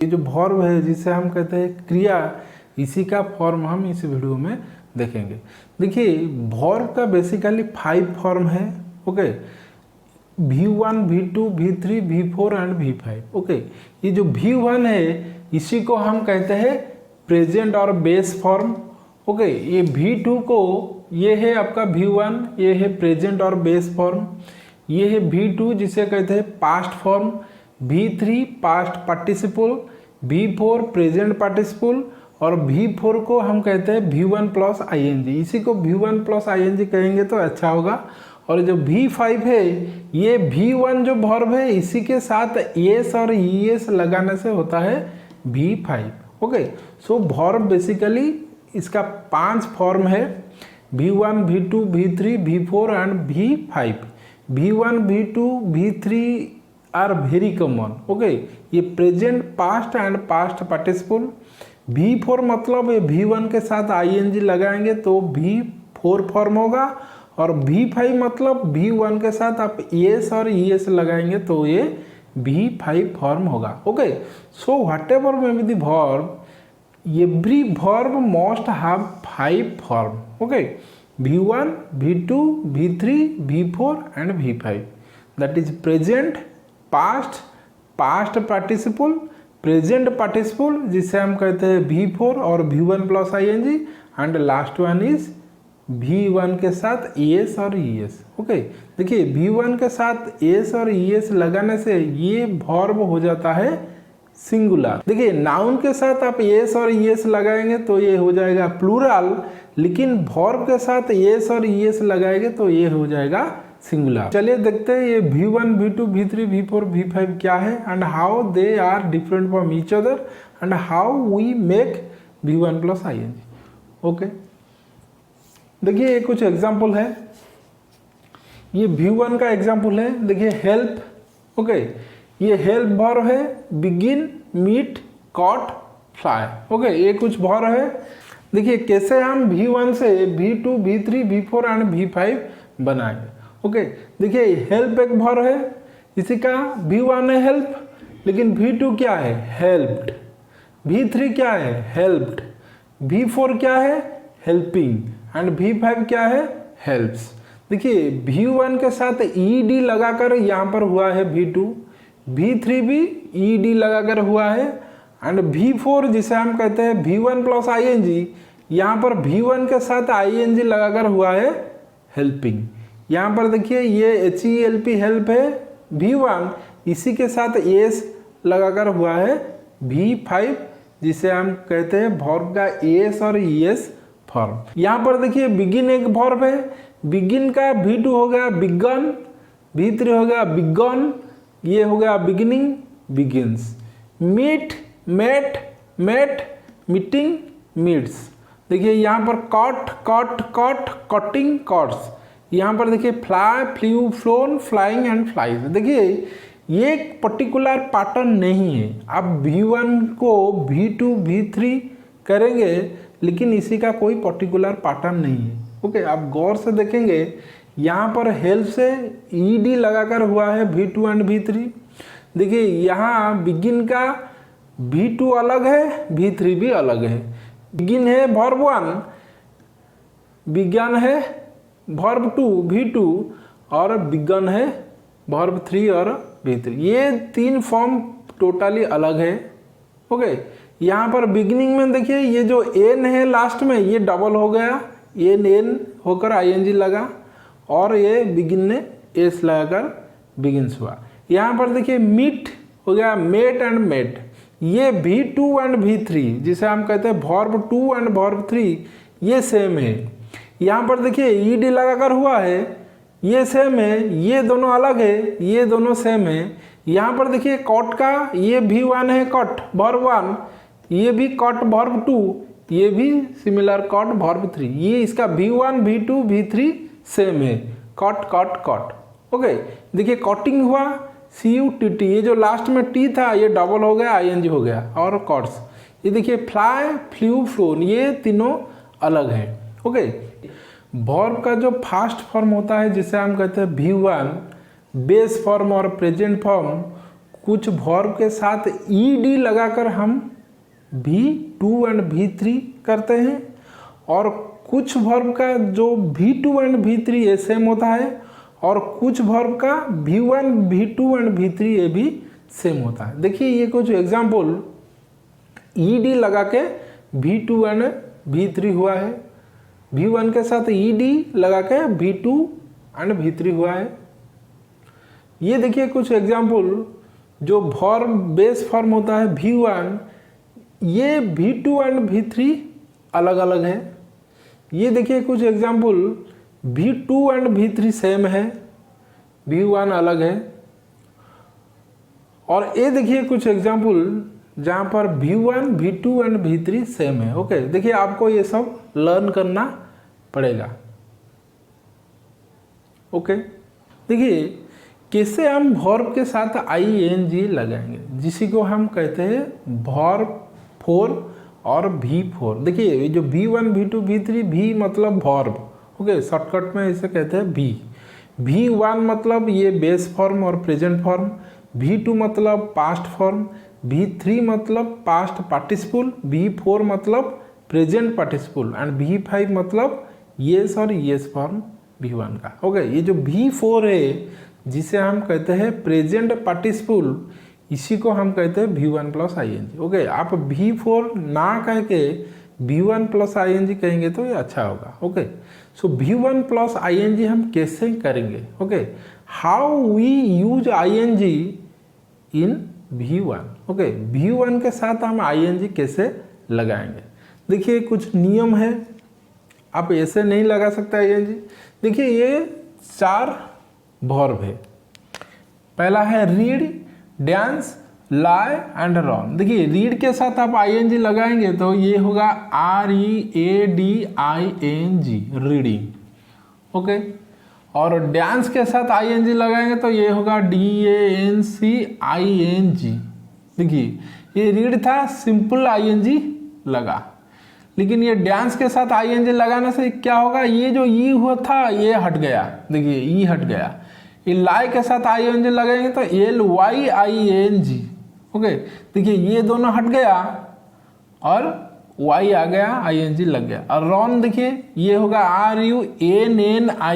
ये जो वर्ब है जिसे हम कहते हैं क्रिया, इसी का फॉर्म हम इस वीडियो में देखेंगे। देखिए वर्ब का बेसिकली 5 फॉर्म है। Okay, V1, V2, V3, V4 and V5। Okay, ये जो V1 है इसी को हम कहते हैं प्रेजेंट और बेस फॉर्म। ओके, ये V2 को, ये है आपका V1, ये है प्रेजेंट और बेस फॉर्म। ये है V2 जिसे कहते हैं past form. V3 past participle, V4 present participle और V4 को हम कहते हैं V1 प्लस ING। इसी को V1 प्लस ING कहेंगे तो अच्छा होगा। और जो V5 है, ये V1 जो वर्ब है इसी के साथ एस और ES लगाने से होता है V5। Okay, so verb basically इसका 5 फॉर्म है, V1, V2, V3, V4 and V5। V1, V2, V3 are very common. Okay, ये present, past and past participle. V4 मतलब ये V1 के साथ ING लगाएंगे तो V4 फॉर्म होगा, और V5 मतलब V1 के साथ आप ES और ES लगाएंगे तो ये V5 फॉर्म होगा। Okay, so what ever may be the verb, every verb must have 5 form. Okay, V1, V2, V3, V4 and V5। That is present, past, past participle, present participle जिसे हम कहते हैं V4 और V1 plus ING, and last one is V1 के साथ ES और ES। Okay, देखिए V1 के साथ ES और ES लगाने से ये वर्ब हो जाता है सिंगुलर। देखिए नाउन के साथ आप ES और ES लगाएंगे तो ये हो जाएगा प्लूरल, लेकिन वर्ब के साथ ES और ES लगाएंगे तो ये हो जाएगा सिंगुलर। चलिए देखते हैं ये V1, V2, V3, V4, V5 क्या है and how they are different from each other and how we make V1 plus ING। Okay, देखिए ये कुछ एग्जाम्पल है। ये V1 का एग्जाम्पल है। देखिए हेल्प। ओके, ये हेल्प वर्ब है, begin, meet, cut, fly. Okay, ये कुछ वर्ब है। देखिए कैसे हम V1 से V2, V3, V4 and V5 बनाएंगे। ओके, देखिए हेल्प एक वर्ब है, इसी का V1 है हेल्प, लेकिन V2 क्या है, हेल्प्ड। V3 क्या है, हेल्प्ड। V4 क्या है, हेल्पिंग, एंड V5 क्या है, हेल्प्स। देखिए V1 के साथ ED लगाकर यहाँ पर हुआ है V2, V3 भी ED लगाकर हुआ है, एंड V4 जिसे हम कहते हैं V1 प्लस ING, यहाँ पर V1 के साथ ING लगाकर हुआ है हेल्पिंग। यहाँ पर देखिए ये HELP हेल्प है V1, इसी के साथ ES लगाकर हुआ है V5 जिसे हम कहते हैं वर्ब का ES और ES फॉर्म। यहाँ पर देखिए बिगिन एक वर्ब है, बिगिन का V2 हो गया बिगन, V3 हो गया बिगन, ये हो गया beginning, begins. Meet, met, met, meeting, meets. देखिए यहाँ पर cut, cut, cut, cutting, cuts. यहाँ पर देखिए fly, flew, flown, flying and flies. देखिए ये पर्टिकुलर पैटर्न नहीं है, आप V1 को V2, V3 करेंगे, लेकिन इसी का कोई पर्टिकुलर पैटर्न नहीं है। ओके, आप गौर से देखेंगे यहाँ पर हेल्प से ED लगाकर हुआ है V2 एंड V3। देखिए यहाँ बिगिन का V2 अलग है, V3 भी अलग है। बिगिन है वर्ब 1, बिगन है वर्ब 2 V2, और बिगन है वर्ब 3 और V3। ये 3 फॉर्म टोटली अलग है। ओके, यहाँ पर बिगिनिंग में देखिए ये जो एन है लास्ट में ये डबल हो गया, एन होकर ING लगा, और ये बिगिन ने एस लगाकर बिगिन्स हुआ। यहाँ पर देखिए मीट हो गया मेट एंड मेट। ये V2 एंड V3 जिसे हम कहते हैं वर्ब 2 एंड वर्ब 3, ये सेम है। यहाँ पर देखिए ED लगाकर हुआ है, ये सेम है, ये दोनों अलग है, ये दोनों सेम है। यहाँ पर देखिए कॉट का ये V1 है कॉट वर्ब 1, ये भी कॉट वर्ब 2, ये भी सिमिलर कॉट वर्ब 3। ये इसका V1, V2, V3 सेम है, कॉट कॉट कॉट। ओके, देखिए कॉटिंग हुआ CUTT, ये जो लास्ट में T था ये डबल हो गया, ING हो गया, और कॉट्स। ये देखिए फ्लाई, फ्लू, फ्लोन, ये तीनों अलग है। ओके, वर्ब का जो फास्ट फॉर्म होता है जिसे हम कहते हैं V1, बेस फॉर्म और प्रेजेंट फॉर्म, कुछ वर्ब के साथ ईडी लगाकर हम V2 एंड V3 करते हैं, और कुछ वर्ब का जो V2 एंड V3 ये सेम होता है, और कुछ वर्ब का V1, V2 एंड V3 ये भी सेम होता है। देखिए ये कुछ एग्जाम्पल ईडी लगा के V2 एंड V3 हुआ है, V1 के साथ ईडी लगा के V2 एंड V3 हुआ है। ये देखिए कुछ एग्जाम्पल जो वर्ब बेस फॉर्म होता है V1, ये V2 एंड V3 अलग अलग है। ये देखिए कुछ example V2 and V3 same है, V1 अलग है। और ये देखिए कुछ एग्जाम्पल जहाँ पर V1, V2 and V3 same है। ओके, देखिए आपको ये सब लर्न करना पड़ेगा। ओके, देखिए कैसे हम वर्ब के साथ ing लगाएंगे, जिसी को हम कहते हैं वर्ब 4 और V4। देखिए ये जो V1, V2, V3, V मतलब वर्ब, ओके, शॉर्टकट में इसे कहते हैं V। V1 मतलब ये बेस फॉर्म और प्रेजेंट फॉर्म, V2 मतलब पास्ट फॉर्म, V3 मतलब पास्ट पार्टिसिपल, V4 मतलब प्रेजेंट पार्टिसिपल एंड V5 मतलब येस और येस फॉर्म V1 का। ओके, ये जो V4 है जिसे हम कहते हैं प्रेजेंट पार्टिसिपल, इसी को हम कहते हैं V1 प्लस ing। ओके, आप V4 ना कह के V1 प्लस ing कहेंगे तो ये अच्छा होगा। ओके, सो V1 प्लस ing हम कैसे करेंगे? Okay, how we use ing in V1। Okay, V1 के साथ हम ing कैसे लगाएंगे? देखिए कुछ नियम है, आप ऐसे नहीं लगा सकते ing। देखिए ये 4 वर्ब है। पहला है read, dance, lie and run. देखिए रीड के साथ आप ing लगाएंगे तो ये होगा READING, रीडिंग। ओके, और डांस के साथ ing लगाएंगे तो ये होगा DANCING। देखिए ये रीड था, सिंपल ing लगा, लेकिन ये डांस के साथ ing लगाने से क्या होगा, ये जो ई हुआ था ये हट गया। देखिए ई हट गया। ये लाई के साथ ing लगाएंगे तो LYING। ओके, देखिए ये दोनों हट गया और y आ गया, ing लग गया। और रन देखिए ये होगा RUNNING।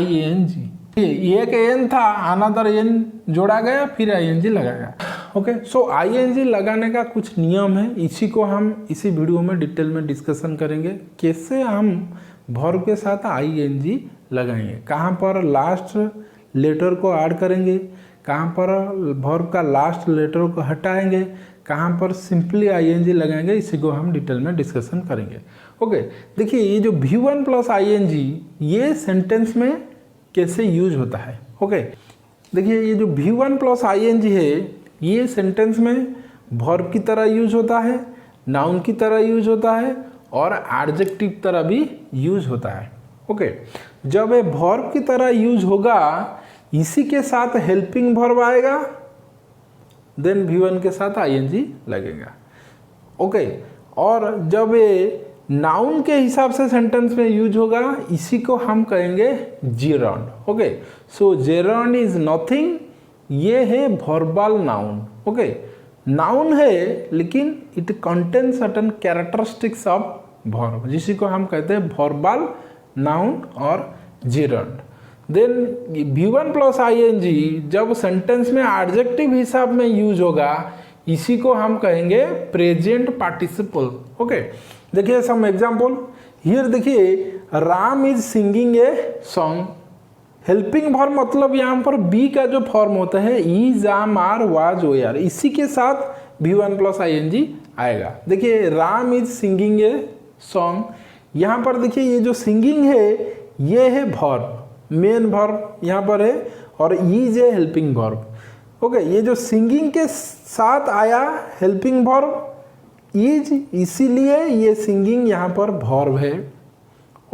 एक n था, अनदर n जोड़ा गया, फिर ing लगाया। ओके, सो ing लगाने का कुछ नियम है, इसी को हम इसी वीडियो में डिटेल में डिस्कशन करेंगे। कैसे हम वर्ब के साथ ing लगाएंगे, कहाँ पर लास्ट लेटर को ऐड करेंगे, कहाँ पर वर्ब का लास्ट लेटर को हटाएंगे, कहाँ पर सिंपली ing लगाएंगे, इसी को हम डिटेल में डिस्कशन करेंगे। ओके, देखिए ये जो V1 प्लस ing ये सेंटेंस में कैसे यूज होता है। ओके, देखिए ये जो V1 प्लस ing है ये सेंटेंस में वर्ब की तरह यूज होता है, नाउन की तरह यूज होता है और एडजेक्टिव तरह भी यूज होता है। ओके, जब ये वर्ब की तरह यूज होगा, इसी के साथ हेल्पिंग वर्ब आएगा, देन V1 के साथ ing लगेगा। ओके, और जब ये नाउन के हिसाब से सेंटेंस में यूज होगा, इसी को हम कहेंगे gerund. Okay, so gerund is nothing, ये है वर्बल नाउन। ओके, नाउन है लेकिन it contain certain characteristics of verb, जिसी को हम कहते हैं वर्बल नाउन और gerund. Then V1 plus ing जब सेंटेंस में एडजेक्टिव हिसाब में यूज होगा, इसी को हम कहेंगे प्रेजेंट पार्टिसिपल। ओके, देखिए सम एग्जांपल हियर। देखिए Ram is singing a song. Helping verb मतलब यहाँ पर बी का जो फॉर्म होता है इज, आम, आर, वाज, वेयर, इसी के साथ V1 प्लस ing आएगा। देखिए Ram is singing a song, यहाँ पर देखिए ये जो सिंगिंग है ये है वर्ब, मेन वर्ब यहाँ पर है, और is a helping verb. Okay, ये जो सिंगिंग के साथ आया हेल्पिंग वर्ब इज, इसीलिए ये सिंगिंग यहाँ पर वर्ब है।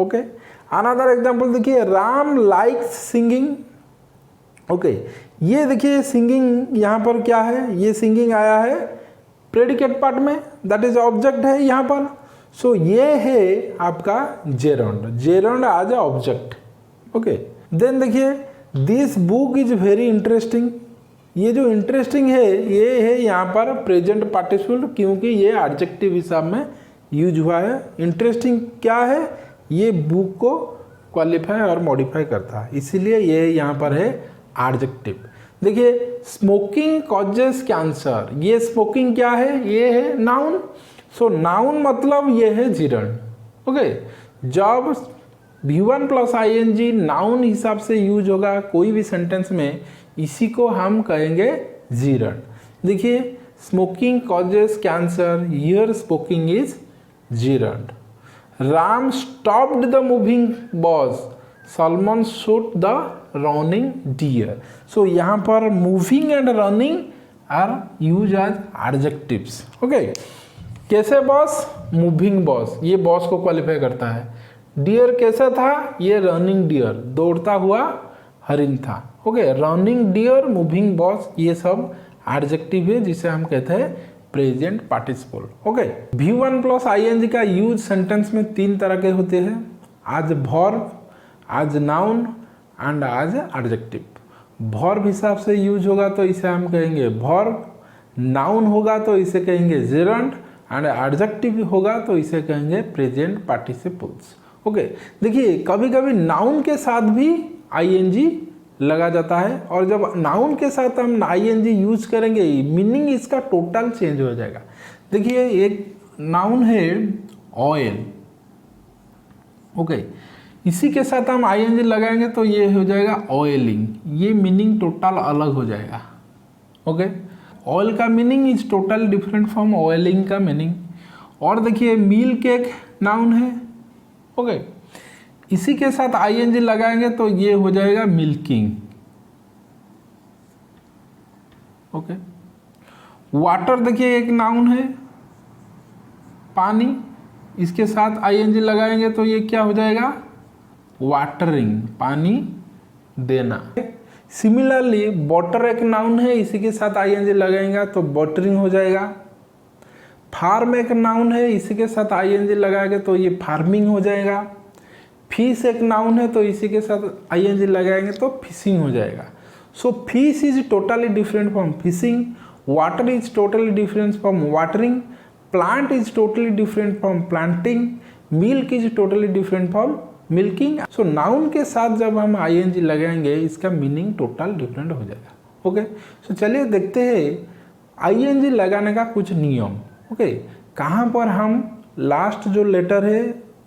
ओके, अनदर एग्जांपल देखिए राम लाइक्स सिंगिंग। ओके, ये देखिए सिंगिंग यहाँ पर क्या है, ये सिंगिंग आया है प्रेडिकेट पार्ट में, दैट इज ऑब्जेक्ट है यहाँ पर। सो ये है आपका gerund, gerund as a object. Okay, then देखिए this book is very interesting. ये जो इंटरेस्टिंग है ये है यहाँ पर प्रेजेंट पार्टिसिपल, क्योंकि ये एडजेक्टिव हिसाब में यूज हुआ है। इंटरेस्टिंग क्या है, ये बुक को क्वालिफाई और मॉडिफाई करता है, इसीलिए ये यहाँ पर है एडजेक्टिव। देखिए स्मोकिंग कॉजेस कैंसर, ये स्मोकिंग क्या है, ये है नाउन। सो नाउन मतलब ये है जीरण। ओके, जब V1 प्लस ING नाउन हिसाब से यूज होगा कोई भी सेंटेंस में, इसी को हम कहेंगे जीरण। देखिए smoking causes cancer, here smoking is gerund. Ram stopped the moving bus, Salman shoot the running deer. So यहाँ पर moving and running are use as adjectives. Okay, कैसे बॉस, मूविंग बॉस, ये बॉस को क्वालिफाई करता है। डियर कैसा था, ये रनिंग डियर, दौड़ता हुआ हरिण था। Okay, running deer, moving bus, ये सब एडजेक्टिव है जिसे हम कहते हैं present participle. Okay, V1 plus ING का यूज सेंटेंस में 3 तरह के होते हैं, as verb, as noun and as adjective. Verb हिसाब से यूज होगा तो इसे हम कहेंगे वर्ब, नाउन होगा तो इसे कहेंगे जेरंड, एंड एडजेक्टिव होगा तो इसे कहेंगे प्रेजेंट पार्टिसिपल्स। ओके, देखिए कभी कभी नाउन के साथ भी ING लगा जाता है, और जब नाउन के साथ हम ING यूज करेंगे मीनिंग इसका टोटल चेंज हो जाएगा। देखिए एक नाउन है ऑयल। ओके, इसी के साथ हम ING लगाएंगे तो ये हो जाएगा ऑयलिंग, ये मीनिंग टोटल अलग हो जाएगा। ओके, ऑयल का meaning is total different from oiling का मीनिंग। और देखिए मिल्क एक नाउन है। ओके, इसी के साथ ING लगाएंगे तो ये हो जाएगा मिल्किंग। ओके, वाटर देखिए एक नाउन है, पानी, इसके साथ ING लगाएंगे तो ये क्या हो जाएगा, वाटरिंग, पानी देना। सिमिलरली वाटर एक नाउन है, इसी के साथ ING लगाएंगे तो वाटरिंग हो जाएगा। फार्म एक नाउन है, इसी के साथ ING लगाएंगे तो ये फार्मिंग हो जाएगा। फिश एक नाउन है, तो इसी के साथ ING लगाएंगे तो फिशिंग हो जाएगा। So fish is totally different from fishing, water is totally different from watering, plant is totally different from planting, milk is totally different from milking. So noun के साथ जब हम ING लगाएंगे इसका मीनिंग टोटल डिफरेंट हो जाएगा। Okay, सो चलिए देखते हैं ING लगाने का कुछ नियम। ओके, कहाँ पर हम लास्ट जो लेटर है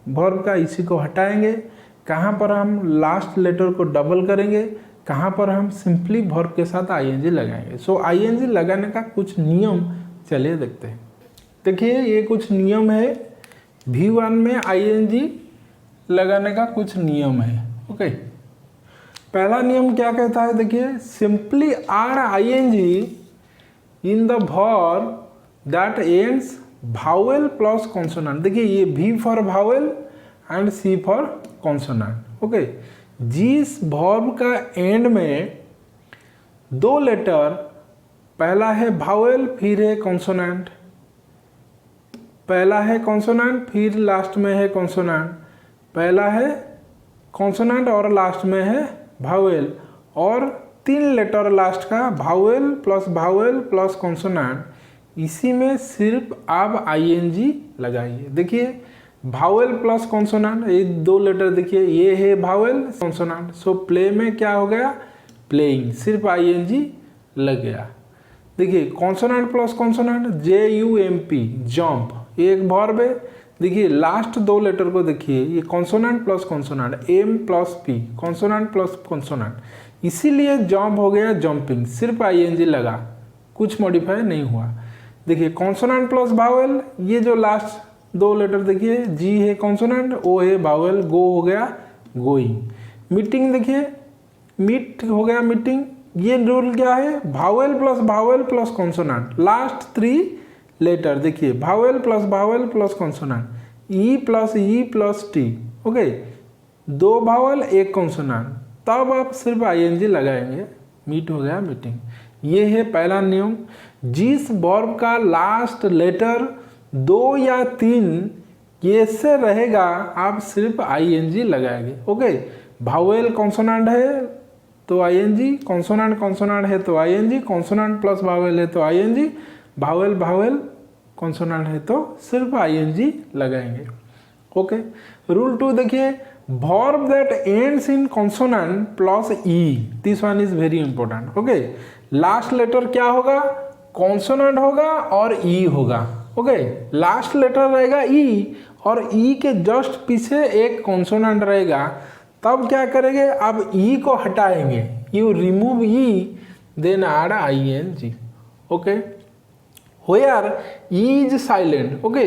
वर्ब का इसी को हटाएंगे, कहाँ पर हम लास्ट लेटर को डबल करेंगे, कहाँ पर हम सिंपली वर्ब के साथ ING लगाएंगे। सो ING लगाने का कुछ नियम चलिए देखते हैं। देखिए ये कुछ नियम है, V1 में ING लगाने का कुछ नियम है। ओके, पहला नियम क्या कहता है, देखिए simply are ING in the verb that ends vowel plus consonant. देखिए ये V for vowel and C for consonant. Okay, जिस वर्ब का एंड में 2 लेटर, पहला है भावेल फिर है कॉन्सोनेंट, पहला है कॉन्सोनेंट फिर लास्ट में है कॉन्सोनेंट, पहला है कॉन्सोनेंट और लास्ट में है भावेल, और 3 लेटर लास्ट का भावेल प्लस कॉन्सोनेंट, इसी में सिर्फ आप ING लगाइए। देखिए भावेल प्लस कॉन्सोनेंट, ये 2 लेटर देखिए, ये है भावेल कॉन्सोनेंट। सो प्ले में क्या हो गया, प्लेइंग, सिर्फ ING लग गया। देखिए consonant plus consonant, JUMP, jump, एक वर्ब है। देखिए लास्ट 2 लेटर को देखिए, ये consonant plus consonant, M plus P, consonant plus consonant, इसीलिए जंप हो गया जंपिंग, सिर्फ ING लगा, कुछ मॉडिफाई नहीं हुआ। देखिए कॉन्सोनेंट प्लस भावेल, ये जो लास्ट 2 लेटर देखिए, G है कॉन्सोनेंट, O है भावेल, गो हो गया गोइंग। मीटिंग देखिए, मीट हो गया मीटिंग। ये रूल क्या है, vowel plus consonant, last 3 letter देखिए, vowel plus consonant, E plus T। Okay, 2 vowel 1 consonant, तब आप सिर्फ ING लगाएंगे, मीट हो गया मीटिंग। ये है पहला नियम, जिस वर्ब का लास्ट लेटर 2 या 3 ये से रहेगा आप सिर्फ ING लगाएंगे। ओके, भावेल कॉन्सोनेंट है, तो आईएनजी, कॉन्सोनेंट कॉन्सोनेंट है तो आईएनजी, कॉन्सोनेंट प्लस वावेल है तो आईएनजी, वावेल वावेल कॉन्सोनेंट है तो सिर्फ आईएनजी लगाएंगे। ओके, रूल 2 देखिए, verb that ends in consonant plus e, this one is very important. Okay, last letter क्या होगा, कॉन्सोनेंट होगा और ई होगा। ओके, लास्ट लेटर रहेगा ई और ई के जस्ट पीछे एक कॉन्सोनेंट रहेगा। तब क्या करेंगे, अब ई को हटाएंगे, you remove e then add I N G. Okay, where e is silent. Okay,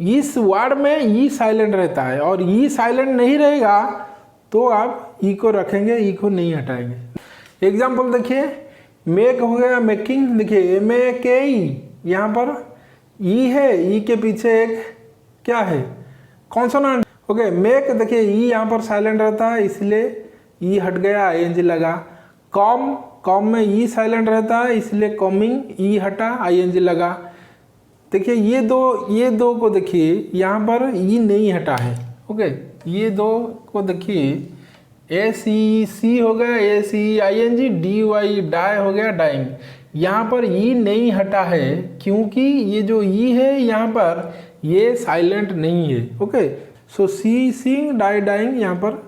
इस वर्ड में ई साइलेंट रहता है और ई साइलेंट नहीं रहेगा तो आप ई को रखेंगे, ई को नहीं हटाएंगे। एग्जाम्पल देखिए, मेक हो गया मेकिंग, देखिए एम ए के ई, यहाँ पर ई है, ई के पीछे एक क्या है, कॉन्सोनेंट। ओके, मेक देखिए ई यहाँ पर साइलेंट रहता है इसलिए ई हट गया, आईएनजी लगा। कॉम, कॉम में ई साइलेंट रहता है इसलिए कॉमिंग, ई हटा, आईएनजी लगा। देखिए ये दो को देखिए यहाँ पर ई नहीं हटा है। ओके, ये दो को देखिए, ए सी हो गया, A C I N G, D Y die हो गया, डाइंग। यहाँ पर ई नहीं हटा है क्योंकि ये जो ई है यहाँ पर ये साइलेंट नहीं है। ओके, सो सी सीइंग, डाई डाइंग, यहाँ पर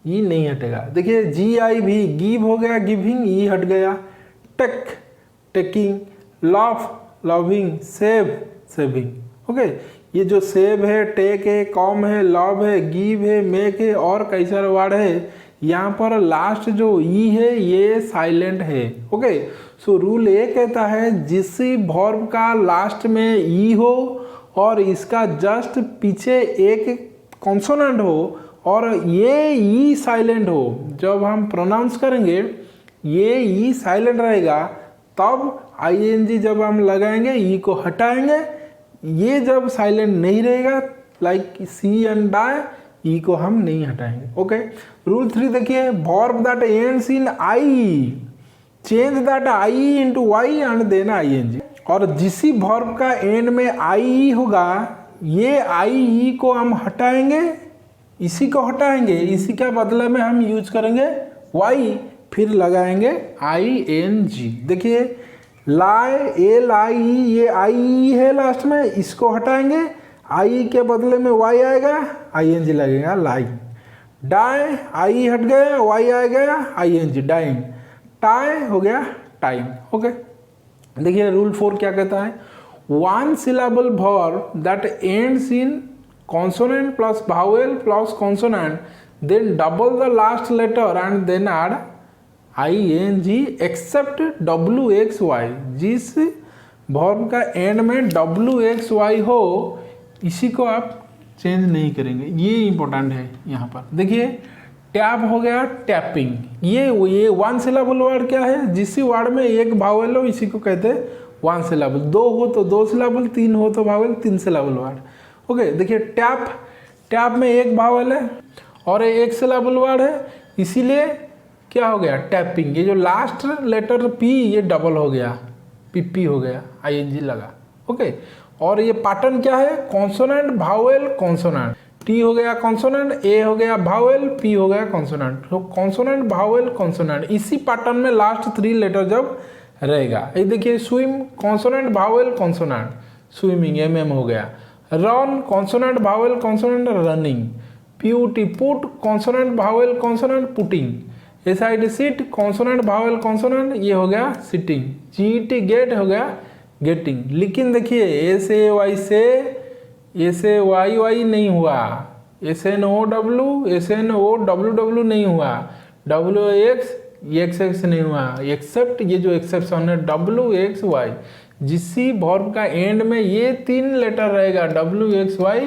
ई नहीं हटेगा। देखिए जी आई भी, गिव हो गया गिविंग, ई हट गया। Take, taking, love, loving, save, saving. Okay, ये जो सेव है, टेक है, कॉम है, लव है, गिव है, मेक है और कई सारे वर्ड है, यहाँ पर लास्ट जो ई है ये साइलेंट है। ओके, सो रूल ए कहता है जिस वर्ब का लास्ट में ई हो और इसका जस्ट पीछे एक कॉन्सोनेंट हो और ये ई साइलेंट हो, जब हम प्रोनाउंस करेंगे ये ई साइलेंट रहेगा, तब आईएनजी जब हम लगाएंगे ई को हटाएंगे। ये जब साइलेंट नहीं रहेगा like see and die, e को हम नहीं हटाएंगे। ओके, रूल 3 देखिए, verb that ends in I, change that I into Y and then ING. और जिस वर्ब का एंड में आई होगा, ये आई ई को हम हटाएंगे, इसी को हटाएंगे, इसी के बदले में हम यूज करेंगे वाई, फिर लगाएंगे आई एन जी। देखिए लाई, ए लाई, ये आई है लास्ट में, इसको हटाएंगे, आई के बदले में वाई आएगा, आई एन जी लगेगा, लाई। डाई, आई हट गया, वाई आ गया, I N G, dying. Tie हो गया टाइम। ओके, देखिए रूल 4 क्या कहता है, one syllable verb that ends in consonant plus vowel plus consonant, then double the last letter and then add ing except wxy। जिस verb का end में wxy हो इसी को आप चेंज नहीं करेंगे, ये इंपॉर्टेंट है यहाँ पर। देखिए टैप हो गया टैपिंग, ये वन सिलेबल वर्ड क्या है, जिस वर्ड में एक भावल हो इसी को कहते हैं वन सिलेबल। दो हो तो दो सिलेबल, तीन हो तो भावल, तीन सिलेबल वर्ड। ओके, देखिए टैप, टैप में एक भावल है और एक सिलेबल वर्ड है, इसीलिए क्या हो गया टैपिंग। ये जो लास्ट लेटर पी ये डबल हो गया, पीपी हो गया, आईएनजी लगा। ओके, और ये पैटर्न क्या है, कॉन्सोनेंट भावेल कॉन्सोनेंट, टी हो गया कॉन्सोनेंट, ए हो गया भावेल, पी हो गया कॉन्सोनेंट। तो कॉन्सोनेंट भावेल कॉन्सोनेंट, इसी पैटर्न में लास्ट 3 लेटर जब रहेगा। ये देखिए swim, consonant vowel consonant, swimming, M हो गया। Run, consonant vowel consonant, running. P U T, put, consonant vowel consonant, putting. S I T sit, consonant vowel consonant, ये हो गया सिटिंग। जीटी गेट हो गया गेटिंग। लेकिन देखिए ऐसे वाई से ऐसे वाई वाई नहीं हुआ, SNOW SNOWW नहीं हुआ, WX नहीं हुआ, एक्सेप्ट ये जो एक्सेप्शन है WXY। जिस वर्ब का एंड में ये 3 लेटर रहेगा WXY,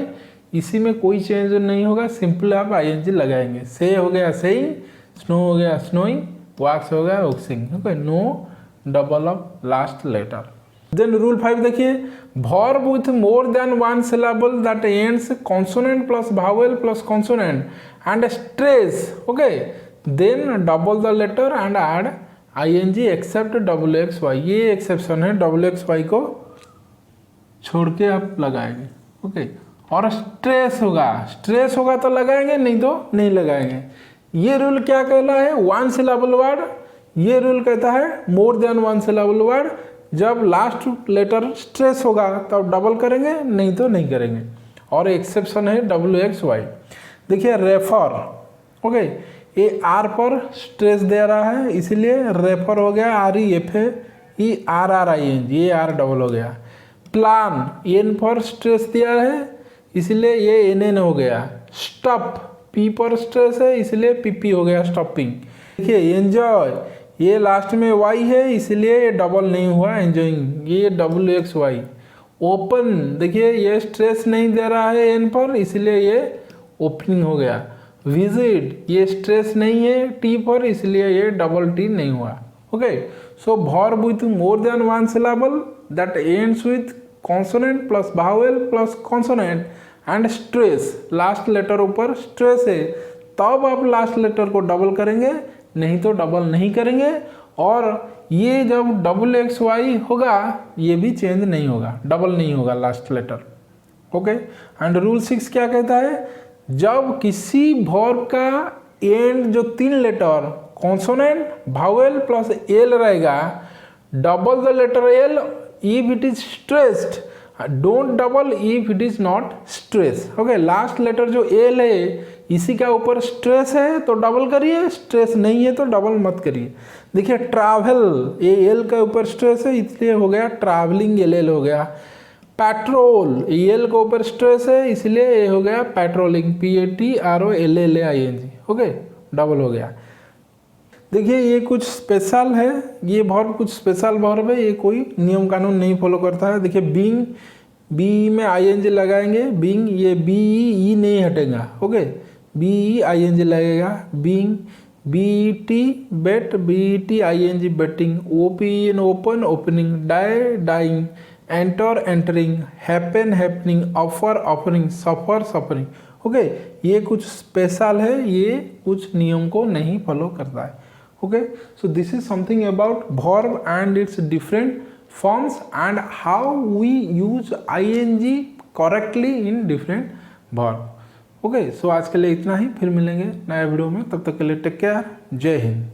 इसी में कोई चेंज नहीं होगा, सिंपल आप ING लगाएंगे। से हो गया सेइंग, स्नो हो गया स्नोइंग, वॉक्स हो गया waxing. Okay, no double of last letter. Then rule 5 देखिए, verb with more than one syllable that ends consonant plus vowel plus consonant and stress. Okay, then double the letter and add ING except WXY। ये exception है, WXY को छोड़ के आप लगाएंगे। Okay, और stress होगा तो लगाएंगे, नहीं तो नहीं लगाएंगे। ये रूल क्या कहला है, वन सिलेबल वर्ड। ये रूल कहता है मोर देन वन सिलेबल वर्ड, जब लास्ट लेटर स्ट्रेस होगा तब डबल करेंगे, नहीं तो नहीं करेंगे। और एक्सेप्शन है WXY। देखिए रेफर, ओके, ये आर पर स्ट्रेस दे रहा है इसलिए रेफर हो गया REFERRING, ये आर डबल हो गया। प्लान एन पर स्ट्रेस दिया है इसलिए ये NN हो गया। स्टप P पर स्ट्रेस है इसलिए PP हो गया स्टॉपिंग। देखिए एंजॉय, ये लास्ट में Y है इसलिए ये डबल नहीं हुआ एंजॉइंग, ये WXY। ओपन, देखिए ये स्ट्रेस नहीं दे रहा है N पर इसलिए ये ओपनिंग हो गया। विजिट, ये स्ट्रेस नहीं है T पर इसलिए ये डबल T नहीं हुआ। Okay, so verb with more than one syllable that ends with consonant plus vowel plus consonant and stress, last letter ऊपर स्ट्रेस है तब आप लास्ट लेटर को डबल करेंगे, नहीं तो डबल नहीं करेंगे। और ये जब WXY होगा ये भी चेंज नहीं होगा, डबल नहीं होगा last letter. Okay, and rule 6 क्या कहता है, जब किसी वर्ब का एंड जो 3 letter consonant vowel plus L रहेगा, double the letter L if it is stressed, don't double if it is not stress. Okay, last letter जो एल है इसी का ऊपर स्ट्रेस है तो डबल करिए, स्ट्रेस नहीं है तो डबल मत करिए। देखिए ट्रैवल, ये एल के ऊपर स्ट्रेस है इसलिए हो गया ट्रैवलिंग, LL हो गया। पेट्रोल, एल के ऊपर स्ट्रेस है इसलिए ये हो गया पेट्रोलिंग, PATROLLING। ओके, डबल हो गया। देखिए ये कुछ स्पेशल है, ये वर्ब कुछ स्पेशल वर्ब है, ये कोई नियम कानून नहीं फॉलो करता है। देखिए बीइंग, बी में ING लगाएंगे, बीइंग, ये BE नहीं हटेगा। ओके, BE ING लगेगा। Being, BET bet, BET ING betting. OPEN open, opening. Die dying, enter entering, happen happening, offer offering, suffer suffering. Okay, ये कुछ स्पेशल है, ये कुछ नियम को नहीं फॉलो करता है। Okay, so this is something about verb and its different forms and how we use ING correctly in different verb. Okay, so आज के लिए इतना ही, फिर मिलेंगे नए वीडियो में, तब तक के लिए टेक केयर, जय हिंद।